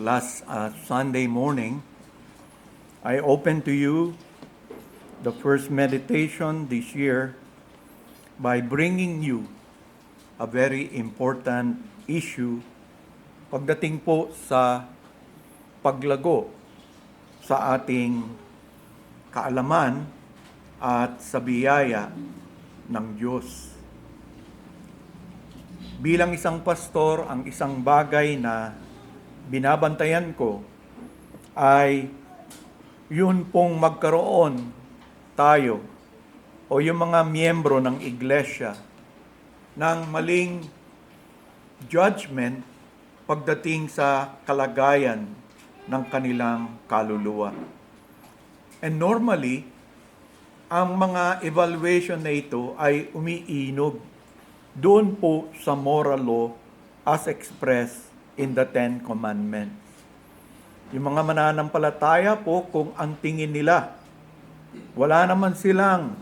last Sunday morning, I opened to you the first meditation this year by bringing you a very important issue pagdating po sa paglago sa ating kaalaman at sa biyaya ng Diyos. Bilang isang pastor, ang isang bagay na binabantayan ko ay yun pong magkaroon tayo o yung mga miyembro ng iglesia ng maling judgment pagdating sa kalagayan ng kanilang kaluluwa. And normally, ang mga evaluation na ito ay umiinog doon po sa moral law as expressed in the Ten Commandments. Yung mga mananampalataya po, kung ang tingin nila, wala naman silang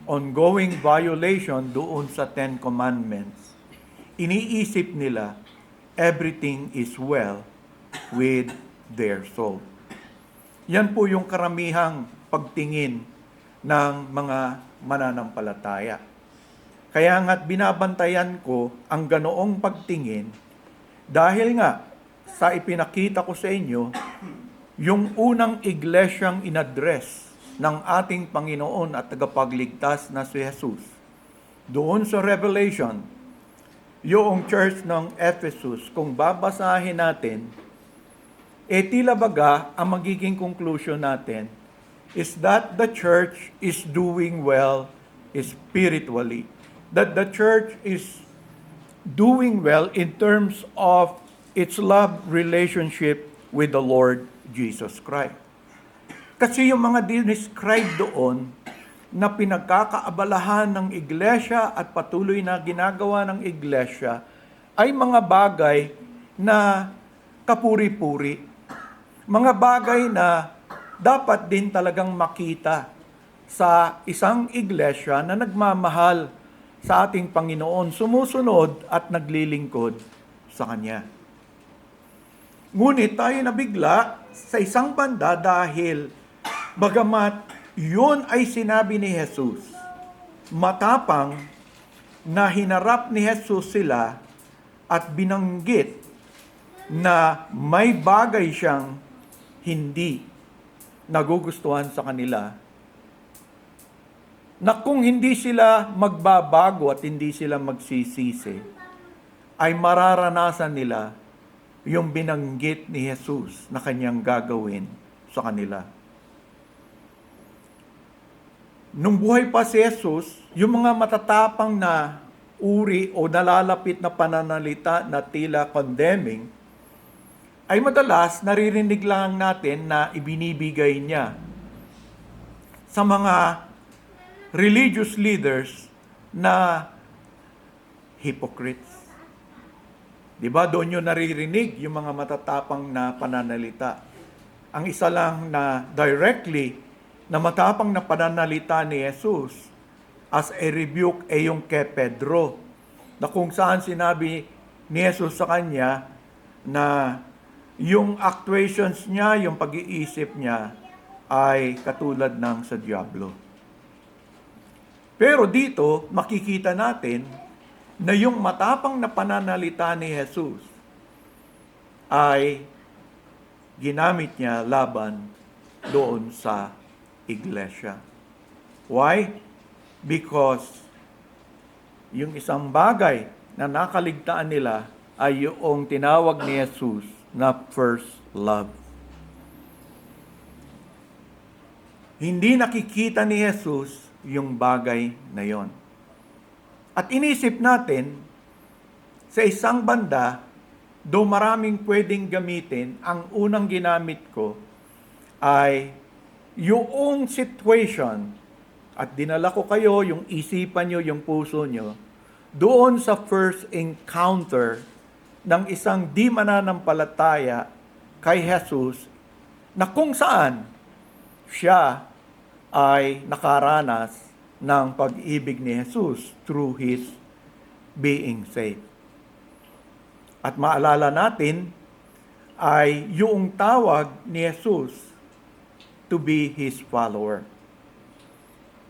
ongoing violation doon sa Ten Commandments, iniisip nila everything is well with their soul. Yan po yung karamihang pagtingin ng mga mananampalataya. Kaya nga't binabantayan ko ang ganoong pagtingin dahil nga sa ipinakita ko sa inyo yung unang iglesyang inaddress ng ating Panginoon at tagapagligtas na si Jesus. Doon sa Revelation, yung church ng Ephesus, kung babasahin natin, tila baga ang magiging conclusion natin is that the church is doing well spiritually. That the church is doing well in terms of its love relationship with the Lord Jesus Christ. Kasi yung mga describe doon na pinagkakaabalahan ng iglesia at patuloy na ginagawa ng iglesia ay mga bagay na kapuri-puri. Mga bagay na dapat din talagang makita sa isang iglesia na nagmamahal sa ating Panginoon, sumusunod at naglilingkod sa Kanya. Ngunit tayo nabigla sa isang banda dahil bagamat yun ay sinabi ni Jesus, matapang na hinarap ni Jesus sila at binanggit na may bagay siyang hindi nagugustuhan sa kanila, na kung hindi sila magbabago at hindi sila magsisisi, ay mararanasan nila yung binanggit ni Jesus na kanyang gagawin sa kanila. Nung buhay pa si Jesus, yung mga matatapang na uri o nalalapit na pananalita na tila condemning, ay madalas naririnig lang natin na ibinibigay niya sa mga religious leaders na hypocrites. Diba? Doon yung naririnig yung mga matatapang na pananalita. Ang isa lang na directly na matapang na pananalita ni Jesus as a rebuke ay yung kay Pedro, na kung saan sinabi ni Jesus sa kanya na yung actuations niya, yung pag-iisip niya ay katulad ng sa Diablo. Pero dito, makikita natin na yung matapang na pananalita ni Jesus ay ginamit niya laban doon sa iglesia. Why? Because yung isang bagay na nakaligtaan nila ay yung tinawag ni Jesus na first love. Hindi nakikita ni Jesus yung bagay na yon. At inisip natin, sa isang banda, do maraming pwedeng gamitin, ang unang ginamit ko ay yung situation, at dinala ko kayo, yung isipan nyo, yung puso nyo, doon sa first encounter ng isang di mananampalataya kay Jesus, na kung saan siya ay nakaranas ng pag-ibig ni Jesus through His being saved. At maalala natin, ay yung tawag ni Jesus to be His follower.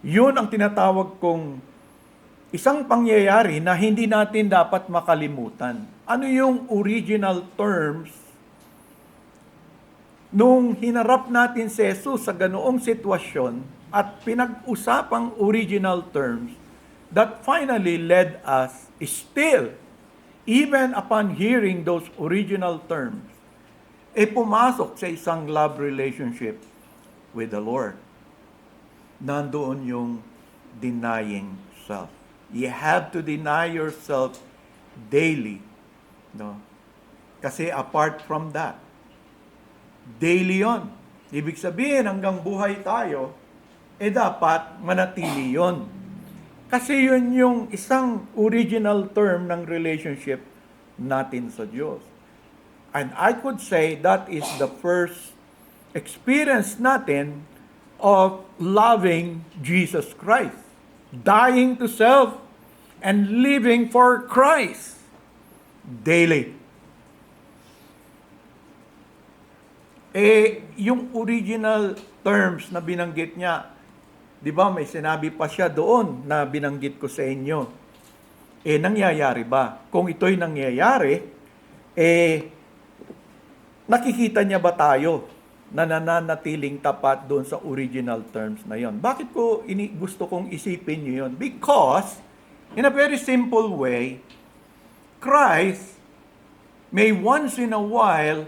Yun ang tinatawag kong isang pangyayari na hindi natin dapat makalimutan. Ano yung original terms nung hinarap natin si Jesus sa ganoong sitwasyon at pinag-usapang original terms that finally led us still, even upon hearing those original terms, pumasok sa isang love relationship with the Lord. Nandoon yung denying self. You have to deny yourself daily. No? Kasi apart from that, daily yon. Ibig sabihin, hanggang buhay tayo, dapat manatili yon. Kasi yun yung isang original term ng relationship natin sa Diyos. And I could say that is the first experience natin of loving Jesus Christ. Dying to self and living for Christ daily. Yung original terms na binanggit niya, di ba may sinabi pa siya doon na binanggit ko sa inyo. Nangyayari ba? Kung ito'y nangyayari, nakikita niya ba tayo na nananatiling tapat doon sa original terms na yon? Bakit ko gusto kong isipin niyo yon? Because, in a very simple way, Christ may once in a while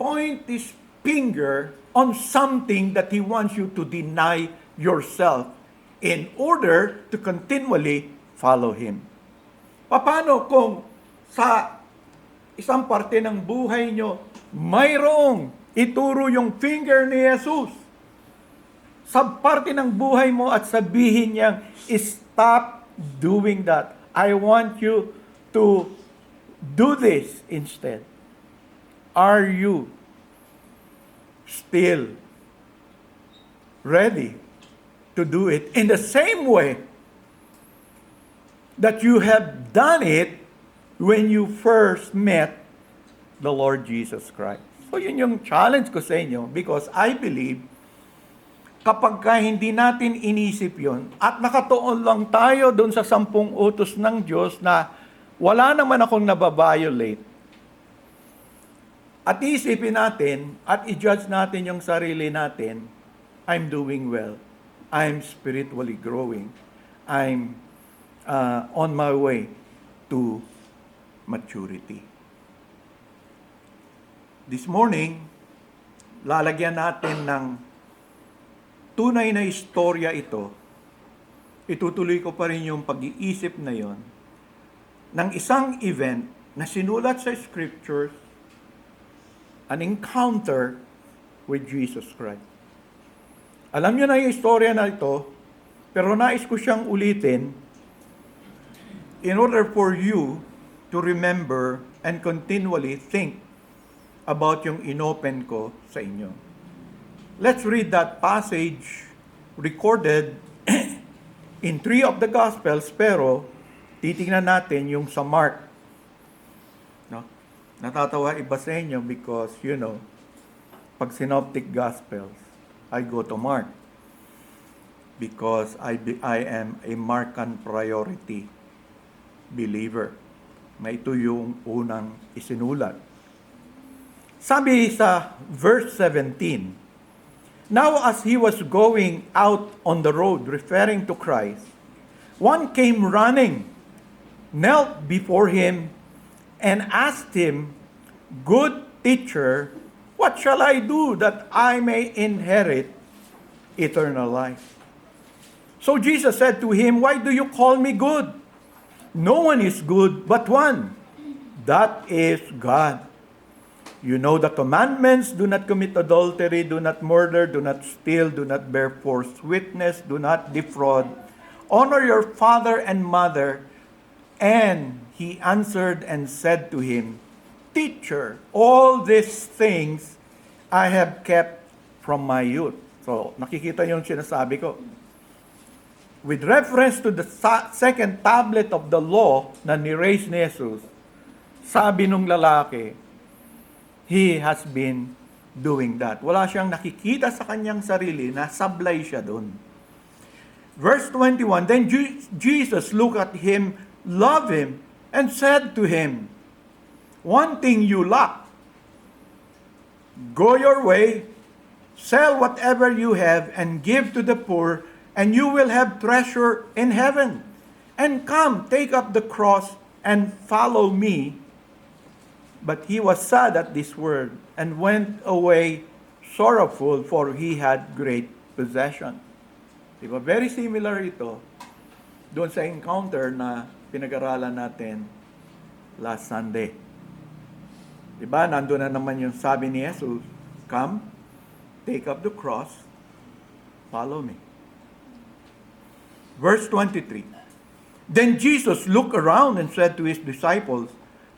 point His finger on something that He wants you to deny yourself in order to continually follow Him. Paano kung sa isang parte ng buhay nyo, mayroong ituro yung finger ni Jesus sa parte ng buhay mo at sabihin niya, stop doing that. I want you to do this instead. Are you still ready to do it in the same way that you have done it when you first met the Lord Jesus Christ? So yun yung challenge ko sa inyo because I believe kapag hindi natin inisip yun at nakatuon lang tayo doon sa 10 utos ng Diyos na wala naman akong nababiolate at isipin natin at i-judge natin yung sarili natin, I'm doing well. I'm spiritually growing. I'm on my way to maturity. This morning, lalagyan natin ng tunay na istorya ito. Itutuloy ko pa rin yung pag-iisip na yon ng isang event na sinulat sa Scriptures, an encounter with Jesus Christ. Alam niyo na yung istorya na ito, pero nais ko siyang ulitin in order for you to remember and continually think about yung inopen ko sa inyo. Let's read that passage recorded in 3 of the Gospels, pero titingnan natin yung sa Mark. No? Natatawa iba sa inyo because, pag Synoptic Gospels, I go to Mark because I am a Markan priority believer. Na ito yung unang isinulat. Sabi sa verse 17, now as he was going out on the road, referring to Christ, one came running, knelt before him, and asked him, good teacher, what shall I do that I may inherit eternal life? So Jesus said to him, why do you call me good? No one is good but one, that is God. You know the commandments, do not commit adultery, do not murder, do not steal, do not bear false witness, do not defraud, honor your father and mother. And he answered and said to him, Teacher, all these things I have kept from my youth. So, nakikita yung sinasabi ko. With reference to the second tablet of the law na ni-raise ni Jesus, sabi nung lalaki, he has been doing that. Wala siyang nakikita sa kanyang sarili na sablay siya doon. Verse 21, then Jesus looked at him, loved him, and said to him, one thing you lack. Go your way, sell whatever you have, and give to the poor, and you will have treasure in heaven. And come, take up the cross, and follow me. But he was sad at this word, and went away sorrowful, for he had great possession. Diba? Very similar ito doon sa encounter na pinag-aralan natin last Sunday. Diba? Nandun na naman yung sabi ni Jesus, come, take up the cross, follow me. Verse 23. Then Jesus looked around and said to his disciples,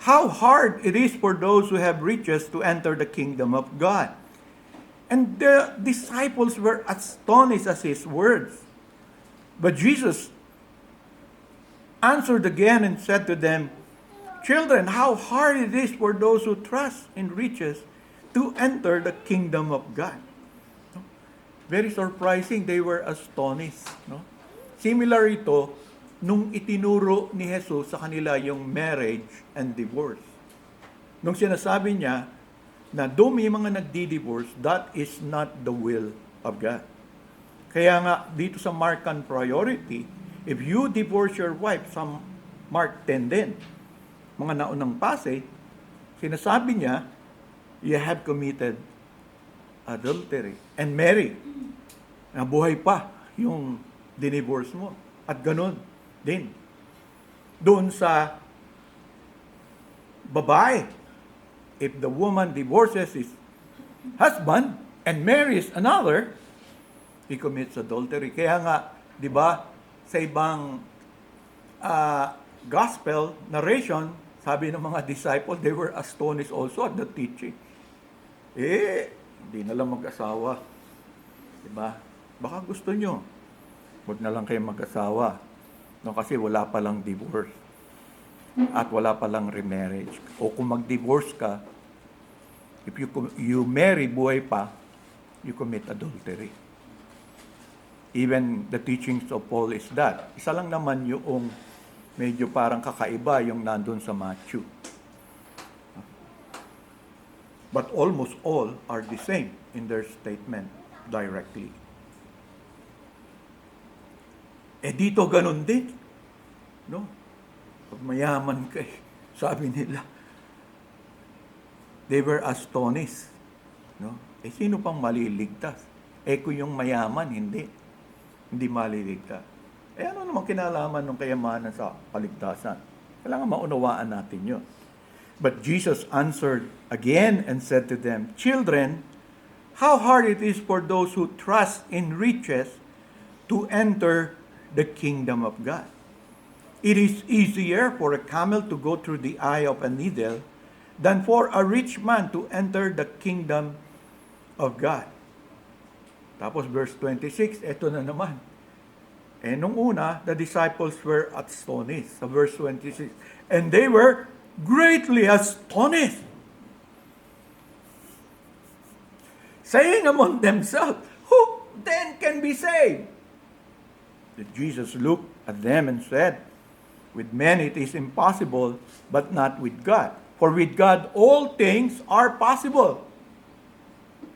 how hard it is for those who have riches to enter the kingdom of God. And the disciples were astonished at his words. But Jesus answered again and said to them, children, how hard it is for those who trust in riches to enter the kingdom of God. Very surprising, they were astonished. No? Similar ito nung itinuro ni Jesus sa kanila yung marriage and divorce. Nung sinasabi niya na doon may mga nagdi-divorce, that is not the will of God. Kaya nga, dito sa Markan priority, if you divorce your wife, sa Mark 10 din, mga naunang passage, sinasabi niya, you have committed adultery. And Mary, nabuhay pa yung dinivorce mo. At ganun din. Doon sa babae, if the woman divorces his husband and marries another, he commits adultery. Kaya nga, di ba, sa ibang gospel narration, sabi ng mga disciples, they were astonished also at the teaching. Hindi na lang mag-asawa. Di ba? Baka gusto nyo, huwag na lang kayo mag-asawa. No, kasi wala palang divorce. At wala palang remarriage. O kung mag-divorce ka, if you marry, buhay pa, you commit adultery. Even the teachings of Paul is that. Isa lang naman yung medyo parang kakaiba yung nandun sa Matthew. But almost all are the same in their statement directly. Dito ganun din. No? Pag mayaman ka, sabi nila, they were astonished. No? Sino pang maliligtas? Kung yung mayaman, hindi maliligtas. Ano naman kinalaman ng kayamanan sa kaligtasan? Kailangan maunawaan natin yun. But Jesus answered again and said to them, children, how hard it is for those who trust in riches to enter the kingdom of God. It is easier for a camel to go through the eye of a needle than for a rich man to enter the kingdom of God. Tapos verse 26, eto na naman. Nung una, the disciples were astonished. Sa verse 26, and they were greatly astonished, saying among themselves, who then can be saved? That Jesus looked at them and said, with men it is impossible, but not with God. For with God all things are possible.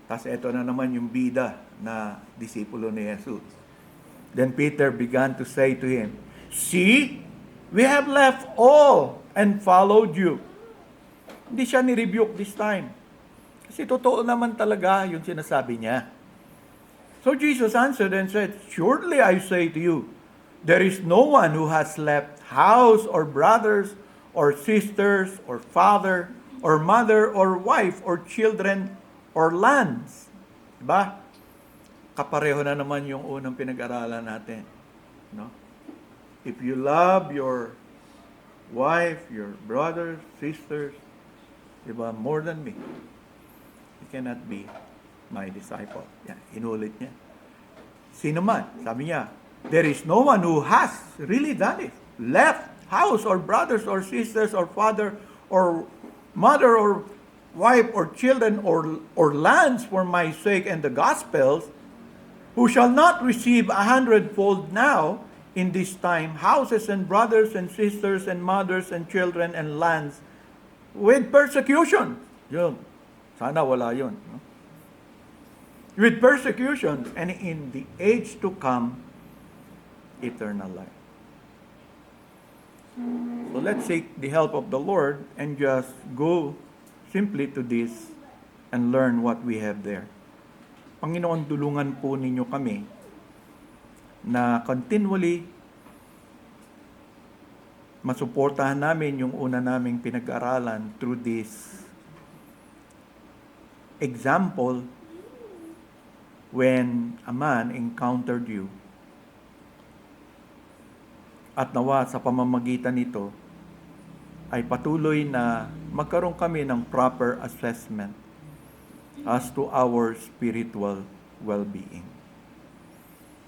Tapos ito na naman yung bida na disipulo ni Jesus. Then Peter began to say to him, see, we have left all and followed you. Hindi siya ni-rebuke this time. Kasi totoo naman talaga yung sinasabi niya. So Jesus answered and said, surely I say to you, there is no one who has left house or brothers or sisters or father or mother or wife or children or lands. Diba? Kapareho na naman yung unang pinag-aralan natin. No? If you love your wife, your brothers, sisters, diba, more than me, you cannot be my disciple. Yan, inulit niya. Sino man, sabi niya, there is no one who has really done it. Left house or brothers or sisters or father or mother or wife or children or lands for my sake and the gospel's, who shall not receive 100-fold now in this time, houses and brothers and sisters and mothers and children and lands with persecution. Yun. Sana wala yun. No? With persecutions, and in the age to come, eternal life. So let's seek the help of the Lord and just go simply to this and learn what we have there. Panginoon, tulungan po ninyo kami na continually masuportahan namin yung una naming pinag-aralan through this example when a man encountered you. At nawa sa pamamagitan nito ay patuloy na magkaroon kami ng proper assessment as to our spiritual well-being.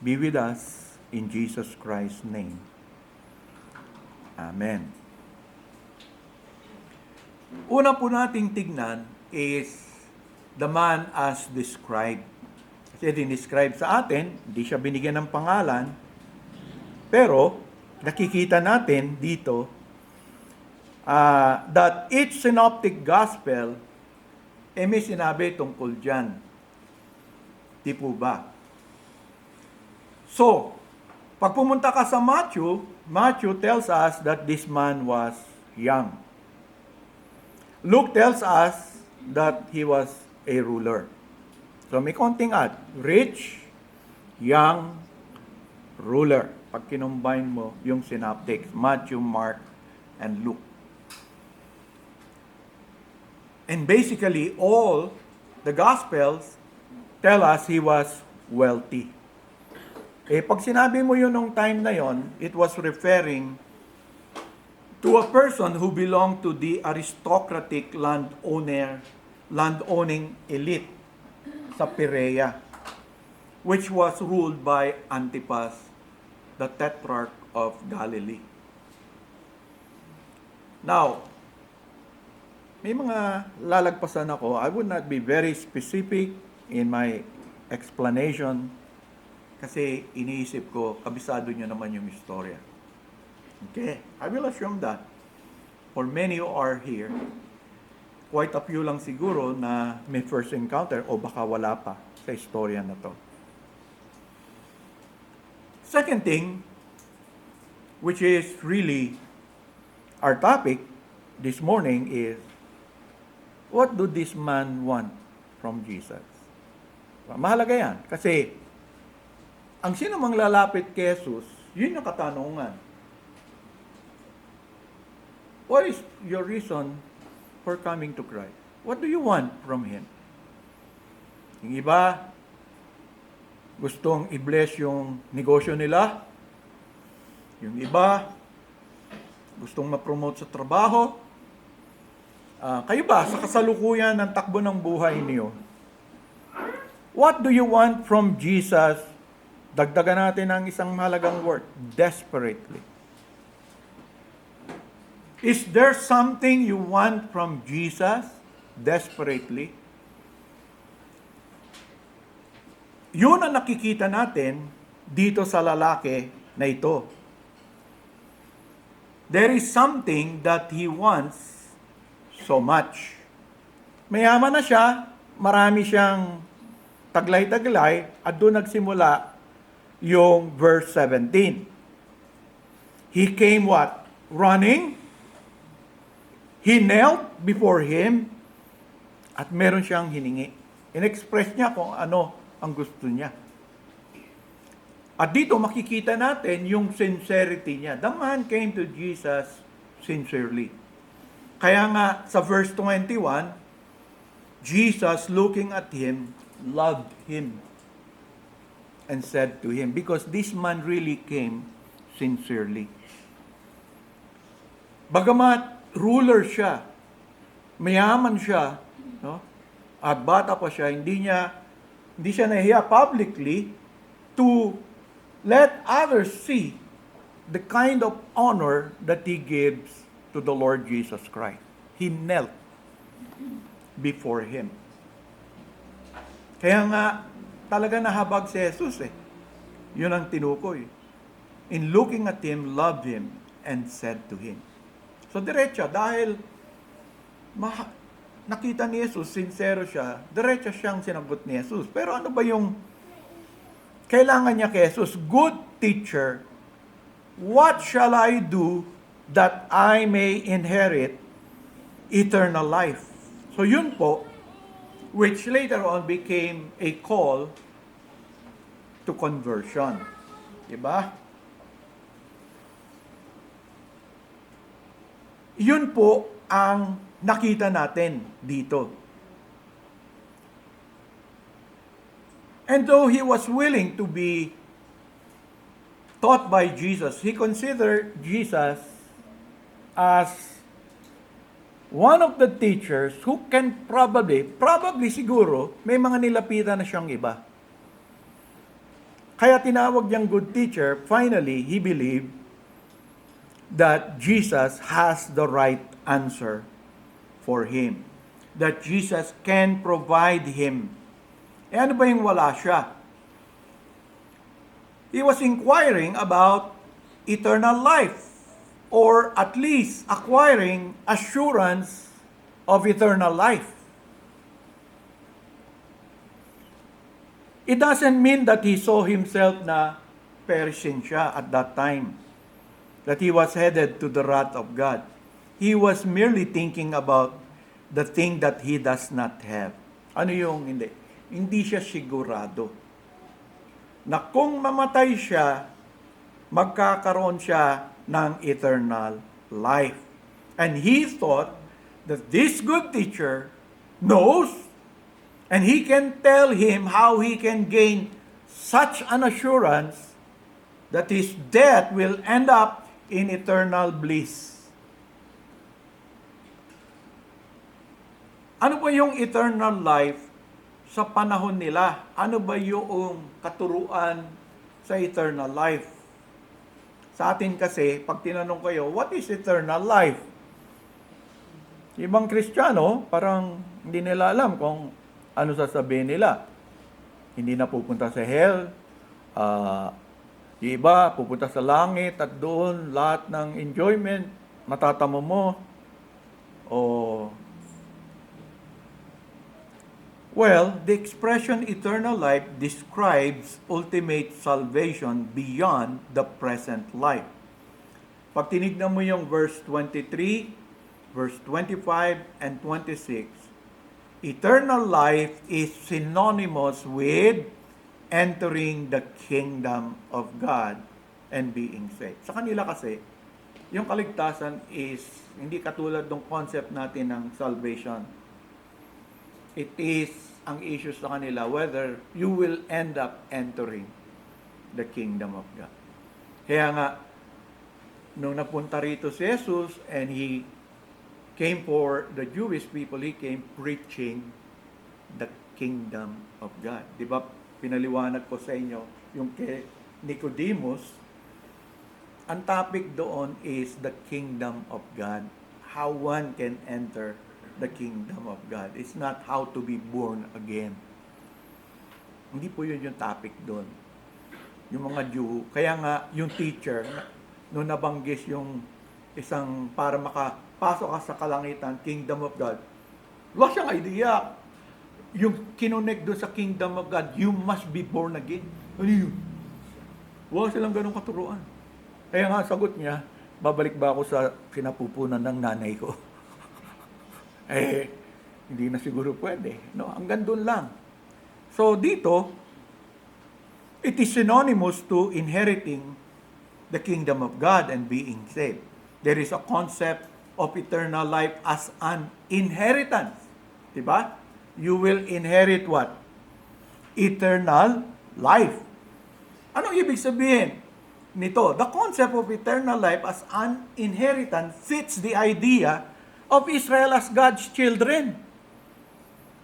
Be with us in Jesus Christ's name. Amen. Una po nating tignan is the man as described. Kasi dinescribe sa atin, hindi siya binigyan ng pangalan, pero nakikita natin dito that each synoptic gospel may sinabi tungkol dyan. Di po ba? So, pag pumunta ka sa Matthew tells us that this man was young. Luke tells us that he was a ruler. So may konting rich, young, ruler. Pag kinumbine mo yung synoptics, Matthew, Mark, and Luke. And basically, all the Gospels tell us he was wealthy. Pag sinabi mo yun nung time na yon, it was referring to a person who belonged to the aristocratic landowning elite sa Perea, which was ruled by Antipas, the Tetrarch of Galilee. Now, may mga lalagpasan ako. I would not be very specific in my explanation kasi iniisip ko, kabisado nyo naman yung istorya. Okay? I will assume that for many who are here, quite a few lang siguro na may first encounter o baka wala pa sa istorya na to. Second thing, which is really our topic this morning is, what do this man want from Jesus? Mahalaga yan. Kasi, ang sino mang lalapit kay Jesus, yun yung katanungan. What is your reason for coming to Christ? What do you want from Him? Yung iba, gustong i-bless yung negosyo nila. Yung iba, gustong ma-promote sa trabaho. Kayo ba, sa kasalukuyan ng takbo ng buhay niyo, what do you want from Jesus? Dagdagan natin ang isang mahalagang word, desperately. Is there something you want from Jesus desperately? Yun ang nakikita natin dito sa lalaki na ito. There is something that he wants so much. Mayaman na siya, marami siyang taglay-taglay, at doon nagsimula yung verse 17. He came what? Running. He knelt before him at meron siyang hiningi. In-express niya kung ano ang gusto niya. At dito makikita natin yung sincerity niya. The man came to Jesus sincerely. Kaya nga sa verse 21, Jesus looking at him, loved him and said to him, because this man really came sincerely. Bagamat ruler siya, mayaman siya, no? At bata pa siya, hindi siya nahiya publicly to let others see the kind of honor that he gives to the Lord Jesus Christ. He knelt before Him. Kaya nga, talaga nahabag si Jesus eh. Yun ang tinukoy. In looking at Him, loved Him, and said to Him. So diretso, dahil nakita ni Jesus, sincero siya, diretso siyang sinagot ni Jesus. Pero ano ba yung kailangan niya kay Jesus? Good teacher, what shall I do that I may inherit eternal life? So yun po, which later on became a call to conversion. Diba? Yun po ang nakita natin dito. And though he was willing to be taught by Jesus, he considered Jesus as one of the teachers who can probably siguro, may mga nilapitan na siyang iba. Kaya tinawag niyang good teacher. Finally, he believed that Jesus has the right answer for him. That Jesus can provide him. Eh ano ba yung wala siya? He was inquiring about eternal life, or at least acquiring assurance of eternal life. It doesn't mean that he saw himself na perishing siya at that time, that he was headed to the wrath of God. He was merely thinking about the thing that he does not have. Ano yung hindi? Hindi siya sigurado na kung mamatay siya, magkakaroon siya ng eternal life. And he thought that this good teacher knows, and he can tell him how he can gain such an assurance that his death will end up in eternal bliss. Ano ba yung eternal life sa panahon nila? Ano ba yung katuruan sa eternal life? Sa atin kasi, pag tinanong kayo, what is eternal life? Ibang Kristiyano, parang hindi nila alam kung ano sasabihin nila. Hindi na pupunta sa hell. Yung iba, pupunta sa langit at doon lahat ng enjoyment matatamo mo. Well, the expression eternal life describes ultimate salvation beyond the present life. Pag tinignan mo yung verse 23, verse 25, and 26, eternal life is synonymous with entering the kingdom of God and being saved. Sa kanila kasi, yung kaligtasan is hindi katulad ng concept natin ng salvation. It is ang issue sa kanila whether you will end up entering the kingdom of God. Kaya nga, nung napunta rito si Jesus and he came for the Jewish people, he came preaching the kingdom of God. Di ba, pinaliwanag ko sa inyo yung kay Nicodemus, ang topic doon is the kingdom of God. How one can enter the kingdom of God. It's not how to be born again. Hindi po yun yung topic doon. Yung mga Jew, kaya nga yung teacher, nung nabanggis yung isang para makapasok ka sa kalangitan, kingdom of God, wala siyang idea. Yung kinonect doon sa kingdom of God, you must be born again. Ano yun? Wala silang ganong katuruan. Kaya nga sagot niya, babalik ba ako sa pinapupunan ng nanay ko? Hindi na siguro pwede. No? Hanggang doon lang. So, dito, it is synonymous to inheriting the kingdom of God and being saved. There is a concept of eternal life as an inheritance. Diba? You will inherit what? Eternal life. Anong ibig sabihin nito? The concept of eternal life as an inheritance fits the idea of Israel as God's children.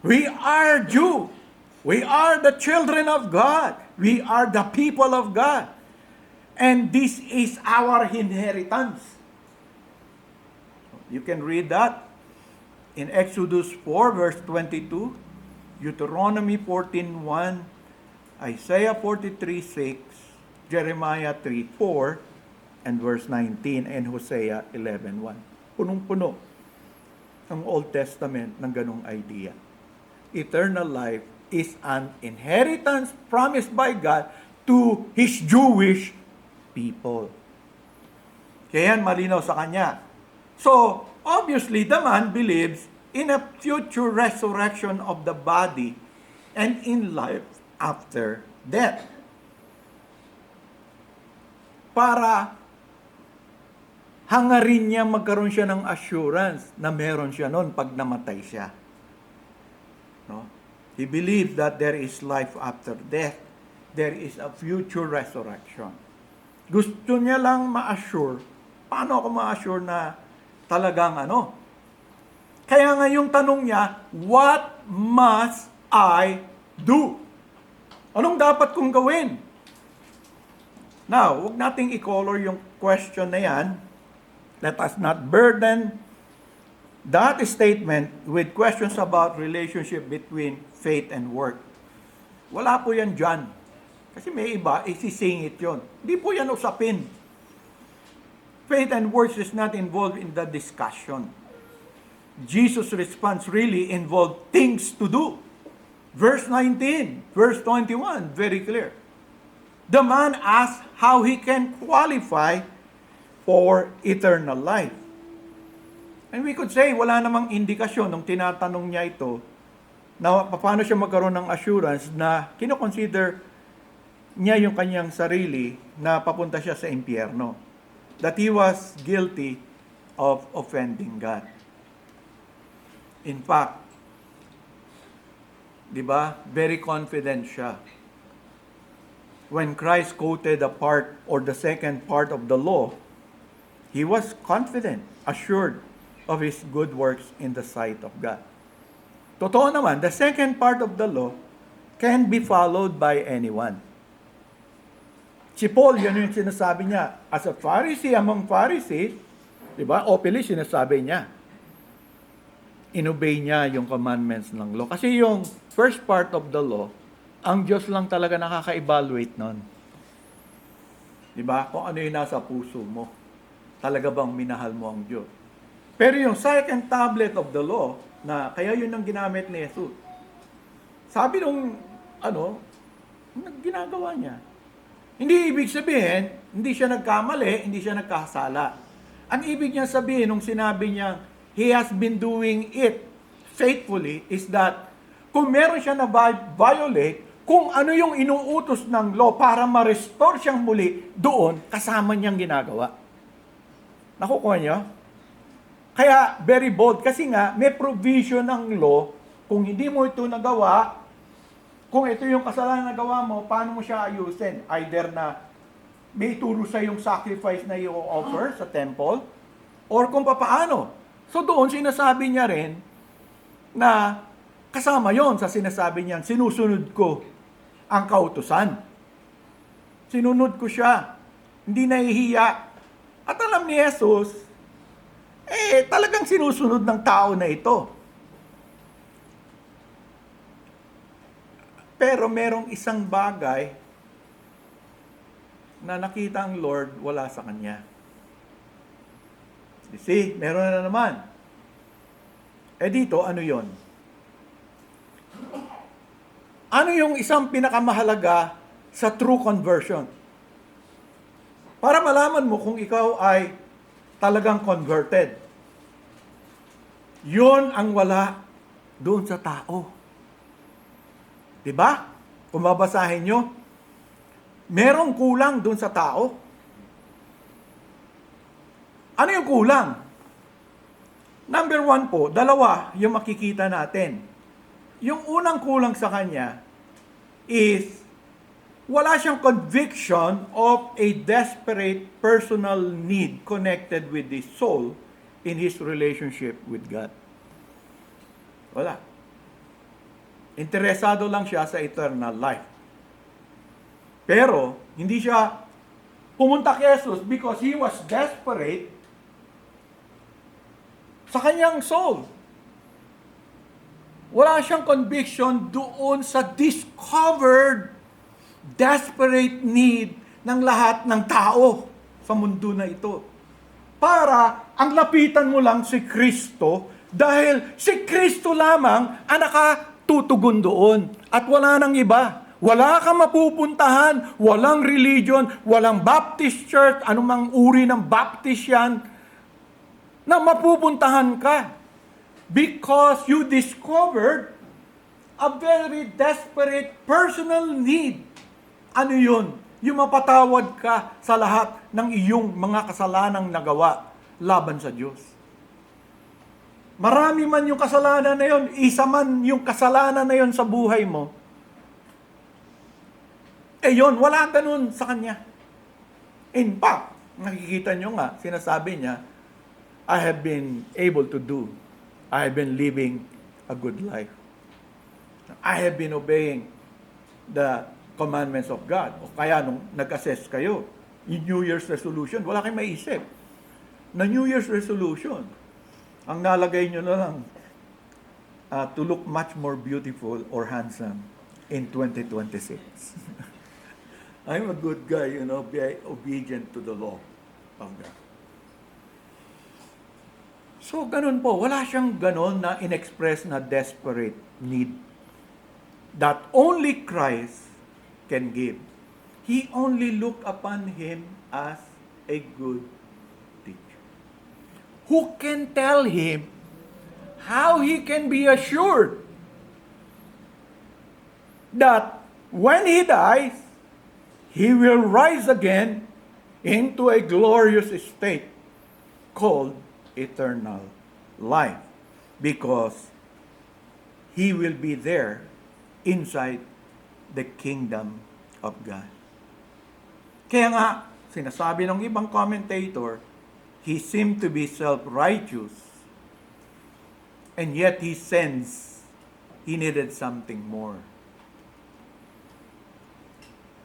We are Jew. We are the children of God. We are the people of God. And this is our inheritance. You can read that in Exodus 4 verse 22, Deuteronomy 14:1, Isaiah 43:6, Jeremiah 3:4, and verse 19, and Hosea 11:1. Punong-puno ang Old Testament ng ganong idea. Eternal life is an inheritance promised by God to His Jewish people. Kaya yan malinaw sa kanya. So, obviously, the man believes in a future resurrection of the body and in life after death. Para hangarin niya magkaroon siya ng assurance na meron siya noon pag namatay siya. No? He believes that there is life after death. There is a future resurrection. Gusto niya lang ma-assure. Paano ako ma-assure na talagang ano? Kaya nga yung tanong niya, what must I do? Anong dapat kong gawin? Now, huwag nating i-color yung question na yan. Let us not burden that statement with questions about relationship between faith and work. Wala po yan dyan. Kasi may iba, isisingit yon. Hindi po yan usapin. Faith and works is not involved in the discussion. Jesus' response really involved things to do. Verse 19, verse 21, very clear. The man asked how he can qualify for eternal life. And we could say, wala namang indikasyon nung tinatanong niya ito na paano siya magkaroon ng assurance na kinoconsider niya yung kanyang sarili na papunta siya sa impyerno. That he was guilty of offending God. In fact, di ba, very confident siya. When Christ quoted the part or the second part of the law, he was confident, assured of his good works in the sight of God. Totoo naman, the second part of the law can be followed by anyone. Si Paul, yan yung sinasabi niya. As a Pharisee among Pharisees, di ba, openly sinasabi niya. Inobey niya yung commandments ng law. Kasi yung first part of the law, ang Diyos lang talaga nakaka-evaluate nun. Di ba? Kung ano yung nasa puso mo. Talaga bang minahal mo ang Diyos? Pero yung second tablet of the law, na kaya yun ang ginamit ni Jesus. Sabi nung, ginagawa niya. Hindi ibig sabihin, hindi siya nagkamali, hindi siya nagkasala. Ang ibig niya sabihin nung sinabi niya, he has been doing it faithfully, is that kung meron siya na violate, kung ano yung inuutos ng law para ma-restore siyang muli, doon, kasama niyang ginagawa. Nakukuha niyo? Kaya, very bold. Kasi nga, may provision ng law, kung hindi mo ito nagawa, kung ito yung kasalanan na nagawa mo, paano mo siya ayusin? Either na may ituro sa yung sacrifice na i-offer sa temple, or kung paano. So doon, sinasabi niya rin na kasama yon sa sinasabi niya, sinusunod ko ang kautusan. Sinunod ko siya. Hindi nahihiya. At alam ni Jesus, talagang sinusunod ng tao na ito. Pero merong isang bagay na nakita ang Lord wala sa kanya. You see, meron na naman. Dito, ano yon? Ano yung isang pinakamahalaga sa true conversion? Para malaman mo kung ikaw ay talagang converted. Yun ang wala doon sa tao. Diba? Kung babasahin nyo, merong kulang doon sa tao. Ano yung kulang? Number 1 po, dalawa yung makikita natin. Yung unang kulang sa kanya is wala siyang conviction of a desperate personal need connected with his soul in his relationship with God. Wala. Interesado lang siya sa eternal life. Pero, hindi siya pumunta kay Jesus because he was desperate sa kanyang soul. Wala siyang conviction doon sa discovered, desperate need ng lahat ng tao sa mundo na ito. Para ang lapitan mo lang si Kristo dahil si Kristo lamang ang nakatutugon doon at wala nang iba. Wala kang mapupuntahan, walang religion, walang Baptist church, anumang uri ng Baptist yan, na mapupuntahan ka. Because you discovered a very desperate personal need. Ano yun? Yung mapatawad ka sa lahat ng iyong mga kasalanang nagawa laban sa Diyos. Marami man yung kasalanan na yun, isa man yung kasalanan na yun sa buhay mo, yun, wala ganun sa Kanya. In fact, nakikita nyo nga, sinasabi niya, I have been able to do. I have been living a good life. I have been obeying the commandments of God. O kaya nung nag-assess kayo, yung New Year's resolution, wala kayong maisip. Na New Year's resolution, ang nalagay nyo na lang, to look much more beautiful or handsome in 2026. I'm a good guy, be obedient to the law of God. So, ganun po. Wala siyang ganun na in-express na desperate need that only Christ can give. He only looked upon him as a good teacher. Who can tell him how he can be assured that when he dies, he will rise again into a glorious state called eternal life, because he will be there inside the kingdom of God. Kaya nga, sinasabi ng ibang commentator, he seemed to be self-righteous, and yet he sensed he needed something more.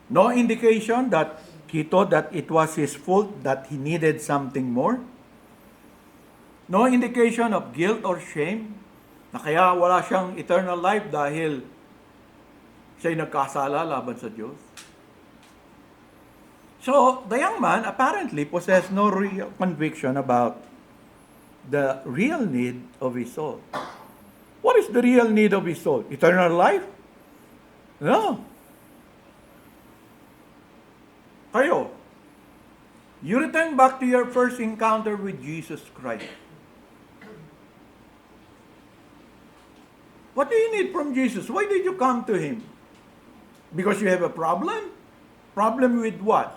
No indication that he thought that it was his fault that he needed something more. No indication of guilt or shame na kaya wala siyang eternal life dahil siya'y nagkasala laban sa Diyos. So, the young man apparently possessed no real conviction about the real need of his soul. What is the real need of his soul? Eternal life? No. Kayo, you return back to your first encounter with Jesus Christ. What do you need from Jesus? Why did you come to Him? Because you have a problem? Problem with what?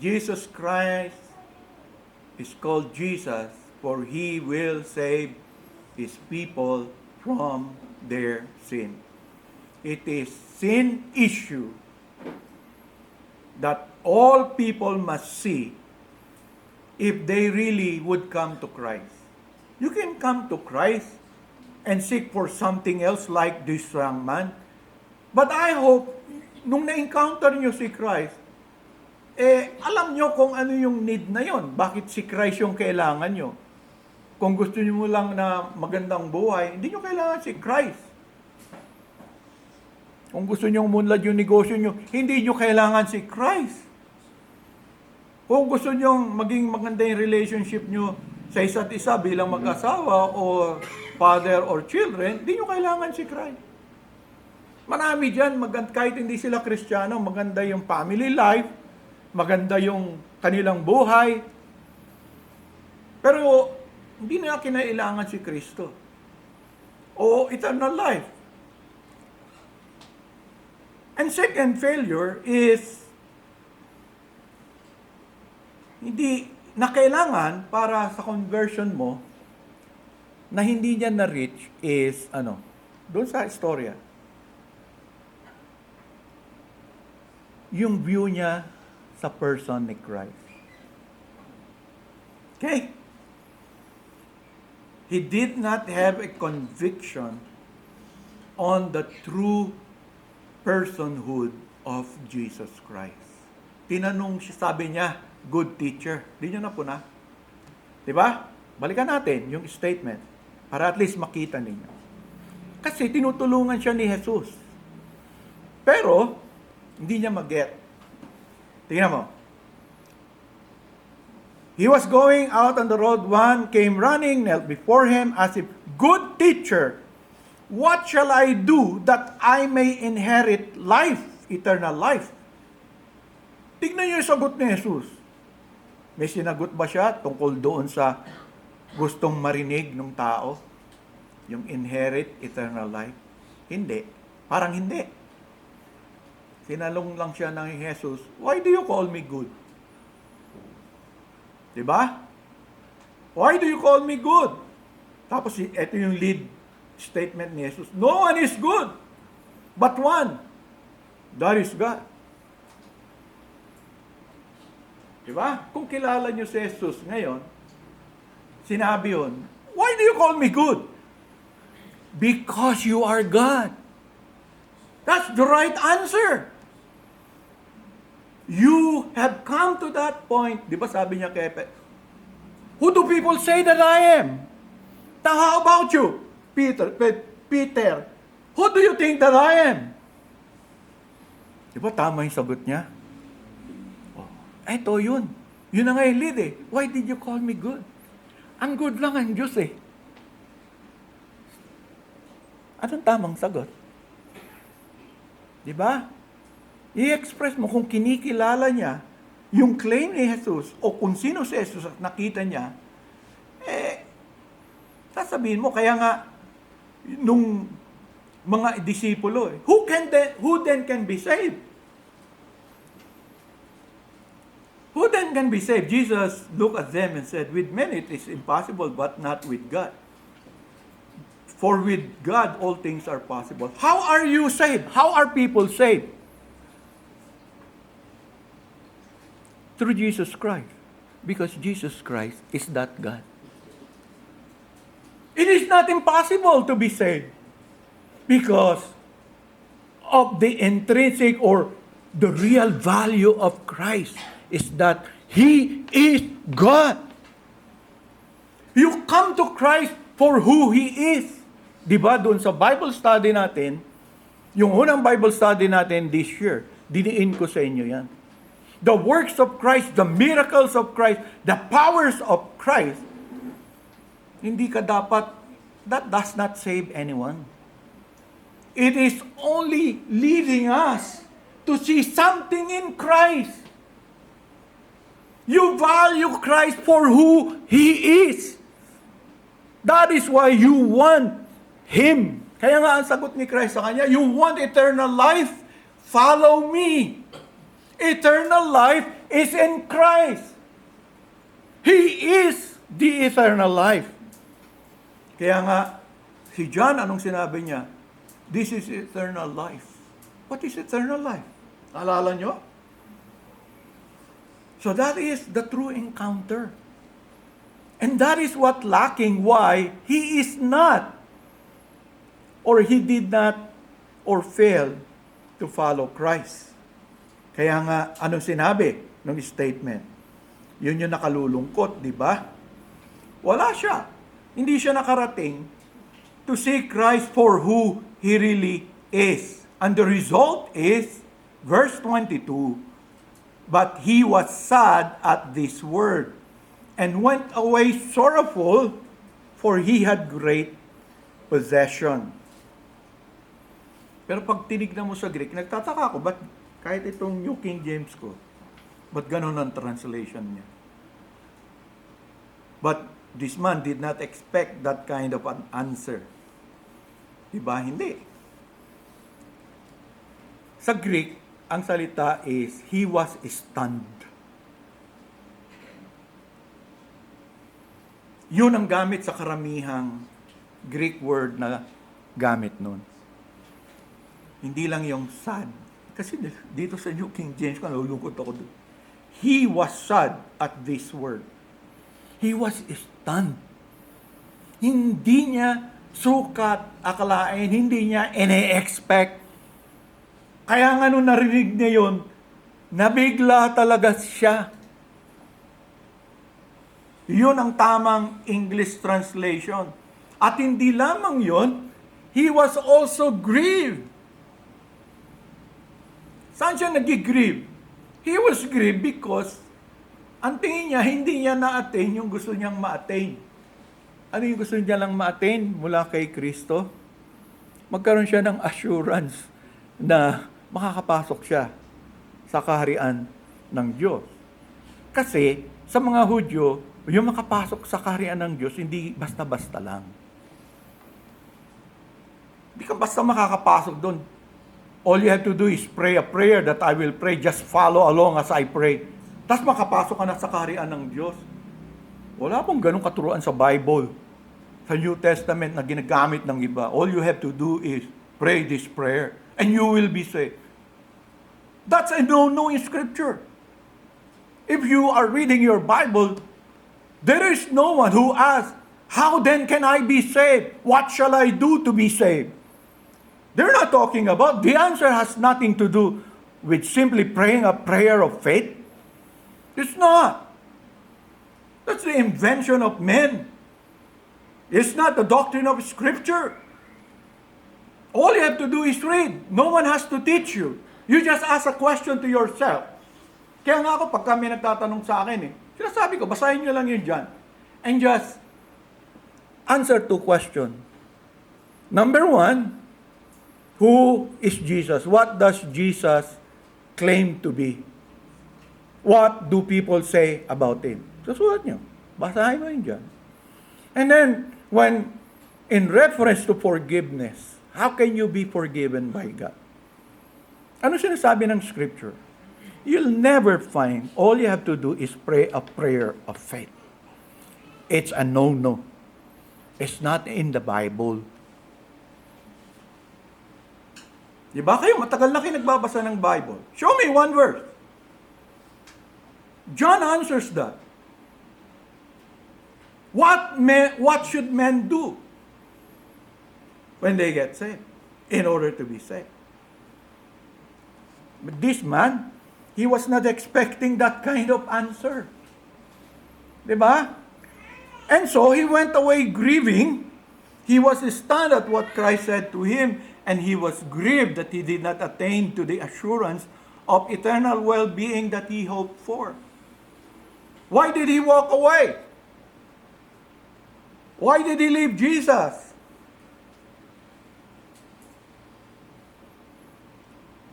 Jesus Christ is called Jesus, for He will save His people from their sin. It is sin issue that all people must see if they really would come to Christ. You can come to Christ and seek for something else like this young man. But I hope, nung na-encounter nyo si Christ, alam nyo kung ano yung need na yon. Bakit si Christ yung kailangan nyo? Kung gusto nyo lang na magandang buhay, hindi nyo kailangan si Christ. Kung gusto nyo umunlad yung negosyo nyo, hindi nyo kailangan si Christ. Kung gusto nyo maging maganda yung relationship nyo sa isa't isa bilang mag-asawa o father or children, hindi nyo kailangan si Christ. Marami dyan, kahit hindi sila Kristiyano, maganda yung family life, maganda yung kanilang buhay. Pero hindi na kinailangan si Kristo. O eternal life. And second failure is hindi na kailangan para sa conversion mo na hindi niya na-reach is doon sa istorya. Yung view niya sa person ni Christ. Okay? He did not have a conviction on the true personhood of Jesus Christ. Tinanong siya, sabi niya, good teacher. Di nyo na po na. Diba? Balikan natin yung statement para at least makita ninyo. Kasi tinutulungan siya ni Jesus. Pero, hindi niya mag-get. Tingnan mo. He was going out on the road. One came running, knelt before him as if, "Good teacher, what shall I do that I may inherit life, eternal life?" Tignan niyo yung sagot ni Jesus. May sinagot ba siya tungkol doon sa gustong marinig ng tao? Yung inherit eternal life? Hindi. Parang hindi. Sinalong lang siya ng Jesus, "Why do you call me good?" Diba? "Why do you call me good?" Tapos ito yung lead statement ni Jesus. "No one is good, but one. That is God." Diba? Kung kilala nyo si Jesus ngayon, sinabi yun, "Why do you call me good?" Because you are God. That's the right answer. You have come to that point. Di ba sabi niya kay "Who do people say that I am?" Now how about you, Peter? Who do you think that I am? Di ba tama yung sagot niya? Oh, eto yun. Yun na nga yung lead eh. "Why did you call me good?" Ang good lang ang Diyos eh. Anong tamang sagot? Di ba? I-express mo kung kinikilala niya yung claim ni Jesus o kung sino si Jesus at nakita niya, sasabihin mo, kaya nga, nung mga disipulo, who then can be saved? Who then can be saved? Jesus looked at them and said, "With men it is impossible, but not with God. For with God all things are possible." How are you saved? How are people saved? Through Jesus Christ. Because Jesus Christ is that God. It is not impossible to be saved. Because of the intrinsic or the real value of Christ is that He is God. You come to Christ for who He is. Diba doon sa Bible study natin, yung unang Bible study natin this year, diniin ko sa inyo yan. The works of Christ, the miracles of Christ, the powers of Christ, hindi ka dapat, that does not save anyone. It is only leading us to see something in Christ. You value Christ for who He is. That is why you want Him. Kaya nga ang sagot ni Christ sa kanya, "You want eternal life? Follow me." Eternal life is in Christ. He is the eternal life. Kaya nga, si John, anong sinabi niya? This is eternal life. What is eternal life? Naalala nyo? So that is the true encounter. And that is what lacking why he is not, or he did not, or failed to follow Christ. Kaya nga, anong sinabi ng statement? Yun yung nakalulungkot, di ba? Wala siya. Hindi siya nakarating to see Christ for who He really is. And the result is, verse 22, "But he was sad at this word, and went away sorrowful, for he had great possession." Pero pag tinignan mo sa Greek, nagtataka ako, ba't kahit itong New King James ko, ba't ganun ang translation niya? But this man did not expect that kind of an answer. Diba? Hindi. Sa Greek, ang salita is, he was stunned. Yun ang gamit sa karamihang Greek word na gamit nun. Hindi lang yung sad. Kasi dito sa New King James, nalulungkot ako doon. He was sad at this word. He was stunned. Hindi niya sukat, akalain, hindi niya ine-expect. Kaya nga nung narinig niya yun, nabigla talaga siya. Yun ang tamang English translation. At hindi lamang yun, He was also grieved. Saan siya nag-grieve? He was grieved because ang tingin niya, hindi niya na-attain yung gusto niyang ma-attain. Ano yung gusto niya lang ma-attain mula kay Kristo? Magkaroon siya ng assurance na makakapasok siya sa kaharian ng Diyos. Kasi sa mga Hudyo, yung makapasok sa kaharian ng Diyos, hindi basta-basta lang. Hindi ka basta makakapasok doon. All you have to do is pray a prayer that I will pray. Just follow along as I pray. Tapos makapasok ka na sa kaharian ng Diyos. Wala pong ganong katuruan sa Bible, sa New Testament na ginagamit ng iba. All you have to do is pray this prayer and you will be saved. That's a no-no in Scripture. If you are reading your Bible, there is no one who asks, how then can I be saved? What shall I do to be saved? They're not talking about, the answer has nothing to do with simply praying a prayer of faith. It's not. That's the invention of men. It's not the doctrine of Scripture. All you have to do is read. No one has to teach you. You just ask a question to yourself. Kaya nga ako, pag kami nagtatanong sa akin, sinasabi ko, basahin nyo lang yun dyan. And just answer two questions. Number one, who is Jesus? What does Jesus claim to be? What do people say about Him? Susulat nyo. Basahin mo yun dyan. And then, when in reference to forgiveness, how can you be forgiven by God? Ano sinasabi ng Scripture? You'll never find, all you have to do is pray a prayer of faith. It's a no-no. It's not in the Bible. Di ba kayo, matagal na kayo nagbabasa ng Bible. Show me one verse. John answers that. What should men do when they get saved in order to be saved? But this man, he was not expecting that kind of answer. Di ba? And so he went away grieving. He was stunned at what Christ said to him, and he was grieved that he did not attain to the assurance of eternal well-being that he hoped for. Why did he walk away? Why did he leave Jesus?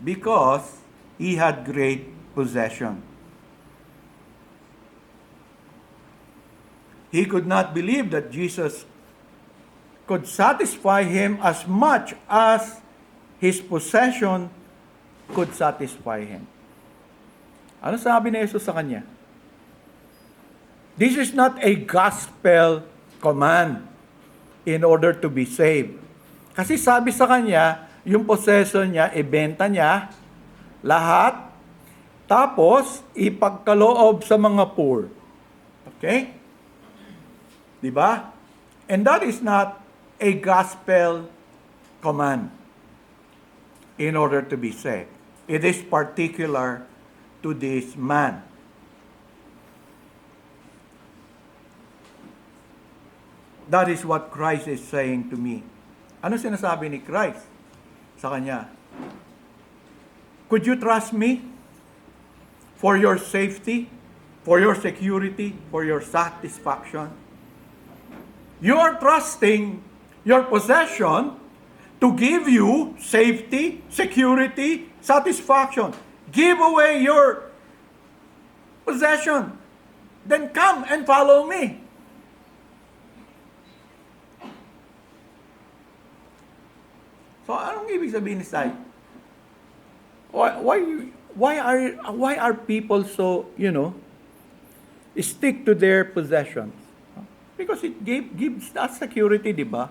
Because he had great possession. He could not believe that Jesus could satisfy him as much as his possession could satisfy him. Ano sabi ni Jesus sa kanya? This is not a gospel command in order to be saved. Kasi sabi sa kanya, yung possession niya, ibenta niya, lahat, tapos ipagkaloob sa mga poor. Okay? Diba? And that is not a gospel command in order to be saved. It is particular to this man. That is what Christ is saying to me. Ano sinasabi ni Christ sa kanya? Could you trust me for your safety, for your security, for your satisfaction? You are trusting your possession to give you safety, security, satisfaction. Give away your possession. Then come and follow me. So, anong ibig sabihin ni Sai? Why are people so, stick to their possessions? Because it gives us security, di ba?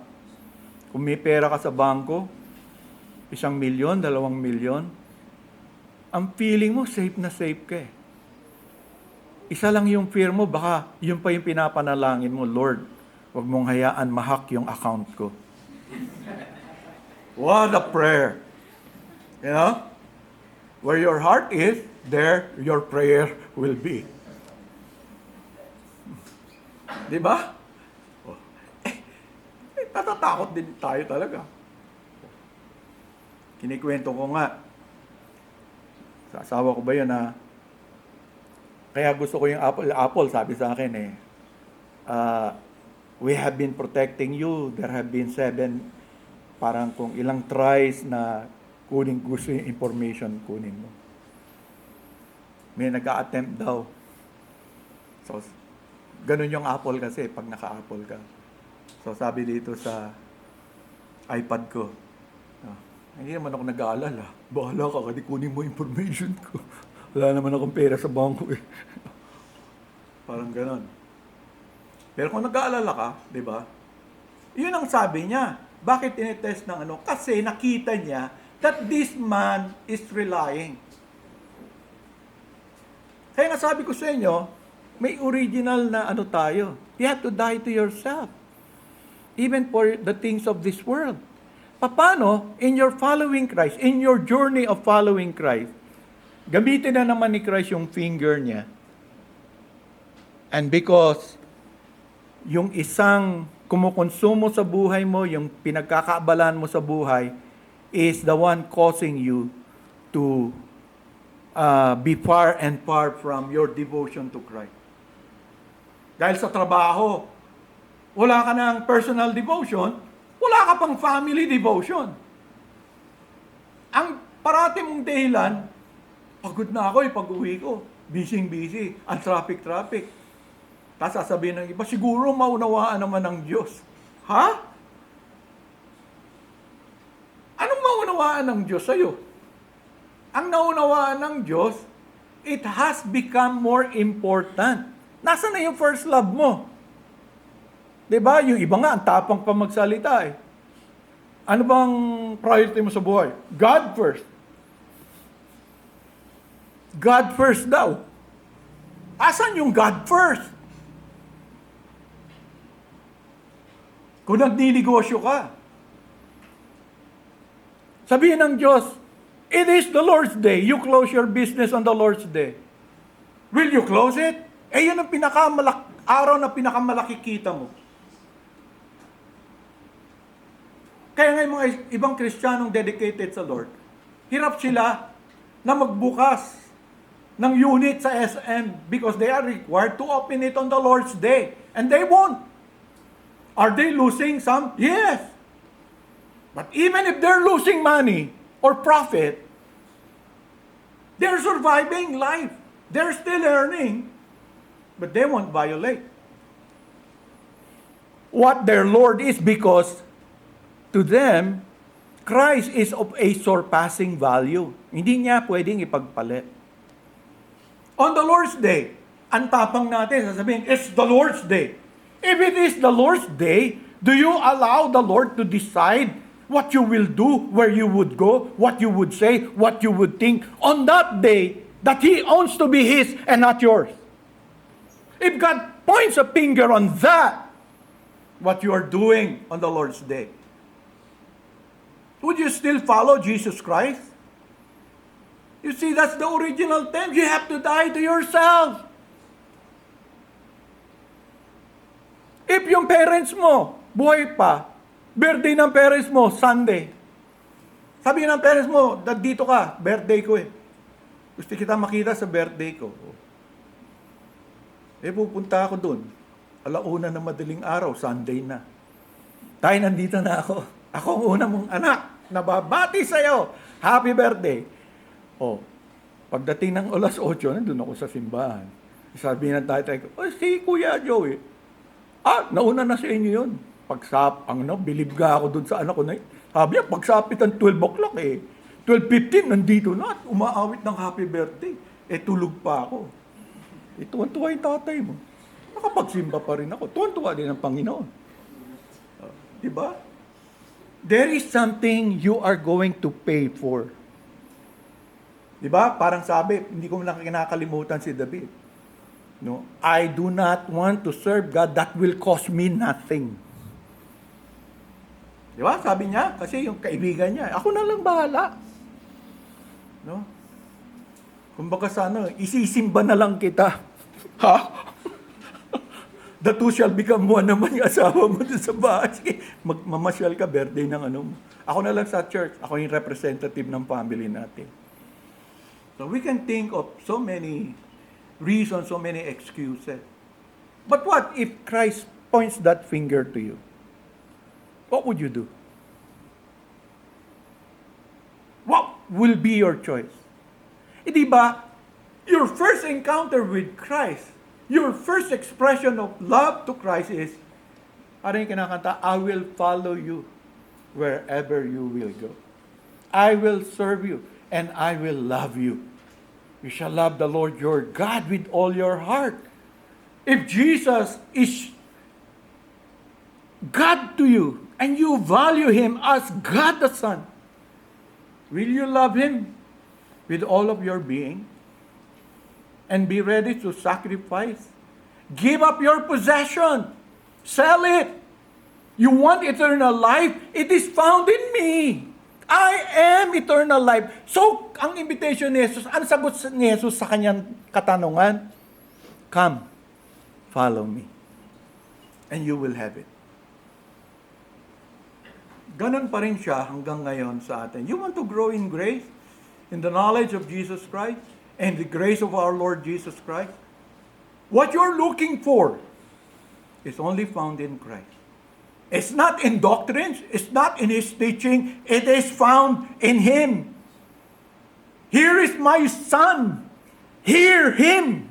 Kung may pera ka sa bangko, 1 milyon, 2 milyon, ang feeling mo, safe na safe ka eh. Isa lang yung fear mo, baka yun pa yung pinapanalangin mo, Lord, huwag mong hayaan ma-hack yung account ko. What a prayer! You know? Where your heart is, there your prayer will be. Di ba? Natatakot din tayo talaga. Kinikwento ko nga, sa asawa ko ba yun na, kaya gusto ko yung apple, sabi sa akin we have been protecting you, there have been 7, parang kung ilang tries na kunin gusto yung information, kunin mo. May nag-a-attempt daw. So, ganun yung Apple kasi, pag naka-Apple ka. So, sabi dito sa iPad ko, hindi naman ako nag-aalala. Bahala ka, kasi kunin mo information ko. Wala naman akong pera sa bangko eh. Parang ganon. Pero kung nag-aalala ka, di ba? Yun ang sabi niya. Bakit tinitest ng ano? Kasi nakita niya that this man is relying. Kaya nga sabi ko sa inyo, may original na ano tayo. You have to die to yourself. Even for the things of this world. Paano, in your following Christ, in your journey of following Christ, gamitin na naman ni Christ yung finger niya. And because yung isang kumukonsumo sa buhay mo, yung pinagkakaabalan mo sa buhay, is the one causing you to be far and far from your devotion to Christ. Dahil sa trabaho, wala ka ng personal devotion, wala ka pang family devotion. Ang parati mong dahilan, pagod na ako pag-uwi ko. Busy, ang traffic. Tapos sasabihin ng iba, siguro maunawaan naman ng Diyos. Ha? Anong maunawaan ng Diyos sa'yo? Ang naunawaan ng Diyos, it has become more important. Nasaan na yung first love mo? Diba? Yung iba nga, ang tapang pa magsalita eh. Ano bang priority mo sa buhay? God first. God first daw. Asan yung God first? Kung nagninegosyo ka, sabihin ng Diyos, it is the Lord's day. You close your business on the Lord's day. Will you close it? Yun ang araw na pinakamalaki kita mo. Kaya nga yung mga ibang Kristiyanong dedicated sa Lord, hirap sila na magbukas ng unit sa SM because they are required to open it on the Lord's day. And they won't. Are they losing some? Yes. But even if they're losing money or profit, they're surviving life. They're still earning, but they won't violate what their Lord is because to them, Christ is of a surpassing value. Hindi niya pwedeng ipagpalit. On the Lord's day, ang tapang natin, sasabihin, it's the Lord's day. If it is the Lord's day, do you allow the Lord to decide what you will do, where you would go, what you would say, what you would think on that day that He owns to be His and not yours? If God points a finger on that, what you are doing on the Lord's day, would you still follow Jesus Christ? You see, that's the original thing. You have to die to yourself. If yung parents mo, buhay pa, birthday ng parents mo, Sunday. Sabi ng parents mo, dito ka, birthday ko eh. Gusto kita makita sa birthday ko. Pupunta ako dun. 1:00 na madaling araw, Sunday na. Tayo, nandito na ako. Ako ang una mong anak, nababati sa'yo. Happy birthday. Pagdating ng 8:00, nandun ako sa simbahan. Sabi ng tatay ko, si Kuya Joey. Nauna na sa inyo yun. Bilib ka ako dun sa anak ko na yun. Sabi niya, pagsapit ng 12 o'clock 12:15, nandito na at umaawit ng happy birthday. Tulog pa ako. Tuwan-tuwa yung tatay mo. Nakapagsimba pa rin ako. Tuwan-tuwa din ang Panginoon. Diba? There is something you are going to pay for. Diba? Parang sabi, hindi ko na kinakalimutan si David. No, I do not want to serve God that will cost me nothing. Di ba? Sabi niya, kasi yung kaibigan niya, ako na lang bahala. No? Kumbaga sana, isisimba na lang kita. Ha? The two shall become one naman yung asawa mo dun sa bahay. Sige, mamasyal ka, birthday ng ano mo. Ako na lang sa church. Ako yung representative ng family natin. So we can think of so many reasons, so many excuses. But what if Christ points that finger to you? What would you do? What will be your choice? Di ba, your first encounter with Christ, your first expression of love to Christ is, ano yung kinakanta? I will follow you wherever you will go. I will serve you and I will love you. You shall love the Lord your God with all your heart. If Jesus is God to you and you value Him as God the Son, will you love Him with all of your being? And be ready to sacrifice. Give up your possession. Sell it. You want eternal life? It is found in me. I am eternal life. So, ang invitation ni Jesus, ang sagot ni Jesus sa kanyang katanungan? Come, follow me. And you will have it. Ganon pa rin siya hanggang ngayon sa atin. You want to grow in grace? In the knowledge of Jesus Christ? And the grace of our Lord Jesus Christ? What you're looking for is only found in Christ. It's not in doctrines. It's not in His teaching. It is found in Him. Here is my Son. Hear Him.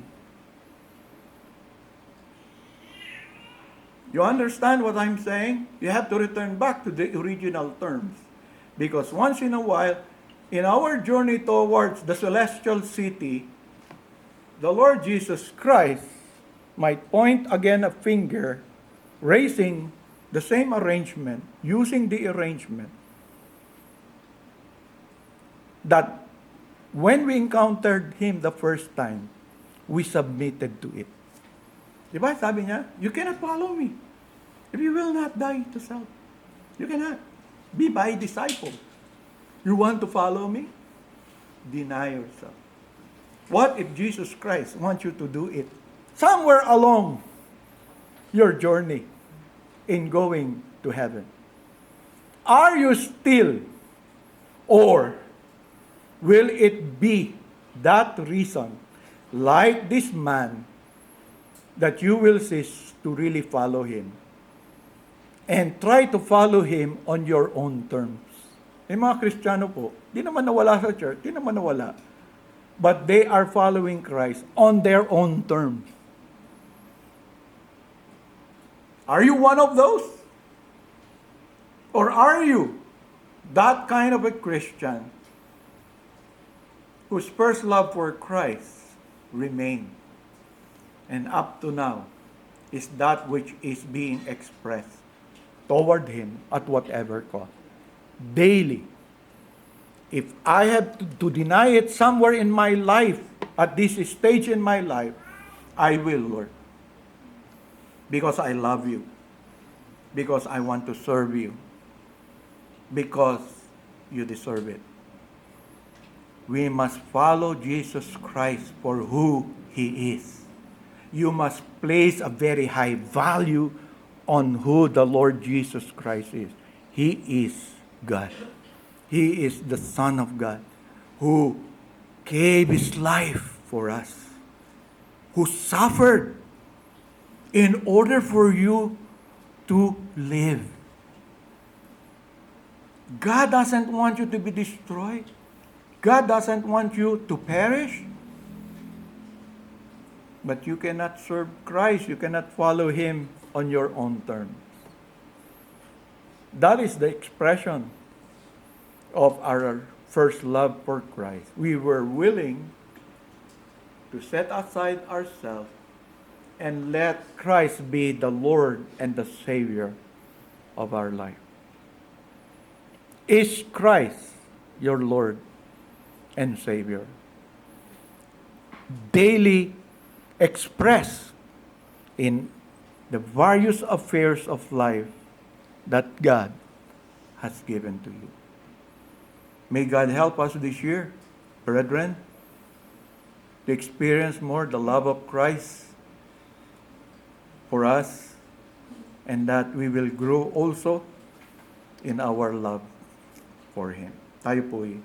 You understand what I'm saying? You have to return back to the original terms. Because once in a while, in our journey towards the celestial city, the Lord Jesus Christ might point again a finger, raising the same arrangement, using the arrangement that when we encountered Him the first time, we submitted to it. Diba? Sabi niya, you cannot follow me if you will not die to self. You cannot be my disciple. You want to follow me? Deny yourself. What if Jesus Christ wants you to do it? Somewhere along your journey in going to heaven. Are you still, or will it be that reason, like this man, that you will cease to really follow Him and try to follow Him on your own terms? Yung mga Kristiyano po, di naman nawala sa church, di naman nawala. But they are following Christ on their own terms. Are you one of those? Or are you that kind of a Christian whose first love for Christ remained, and up to now is that which is being expressed toward Him at whatever cost? Daily. If I have to deny it somewhere in my life, at this stage in my life, I will, Lord. Because I love you. Because I want to serve you. Because you deserve it. We must follow Jesus Christ for who He is. You must place a very high value on who the Lord Jesus Christ is. He is God. He is the Son of God who gave His life for us, who suffered in order for you to live. God doesn't want you to be destroyed. God doesn't want you to perish. But you cannot serve Christ. You cannot follow Him on your own terms. That is the expression of our first love for Christ. We were willing to set aside ourselves and let Christ be the Lord and the Savior of our life. Is Christ your Lord and Savior? Daily expressed in the various affairs of life that God has given to you. May God help us this year, brethren, to experience more the love of Christ for us, and that we will grow also in our love for Him. Tayo po'y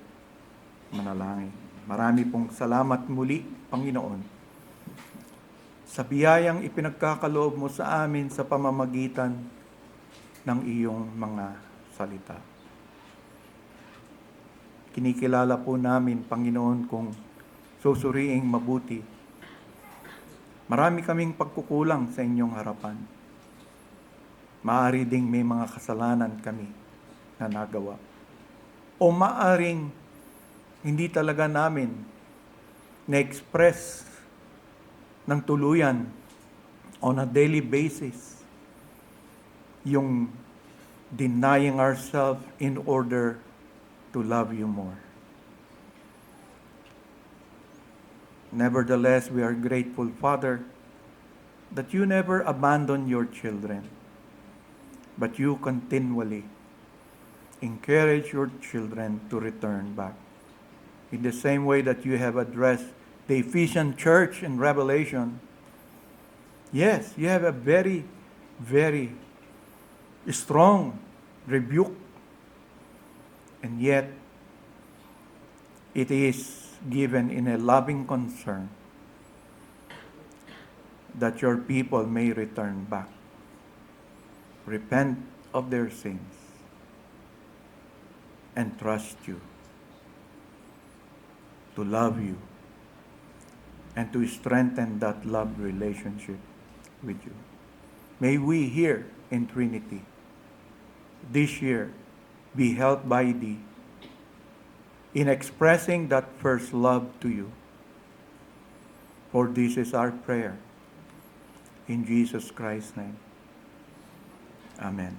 manalangin. Marami pong salamat muli, Panginoon, sa biyayang ipinagkakaloob mo sa amin sa pamamagitan ng iyong mga salita. Kinikilala po namin, Panginoon, kung susuriing mabuti. Marami kaming pagkukulang sa inyong harapan. Maari ding may mga kasalanan kami na nagawa. O maaring hindi talaga namin na-express ng tuluyan on a daily basis yung denying ourselves in order to love you more. Nevertheless, we are grateful, Father, that you never abandon your children, but you continually encourage your children to return back. In the same way that you have addressed the Ephesian church in Revelation, yes, you have a very, very strong rebuke, and yet it is given in a loving concern that your people may return back, repent of their sins, and trust you, to love you, and to strengthen that love relationship with you. May we here in Trinity this year be helped by thee in expressing that first love to you. For this is our prayer. In Jesus Christ's name. Amen.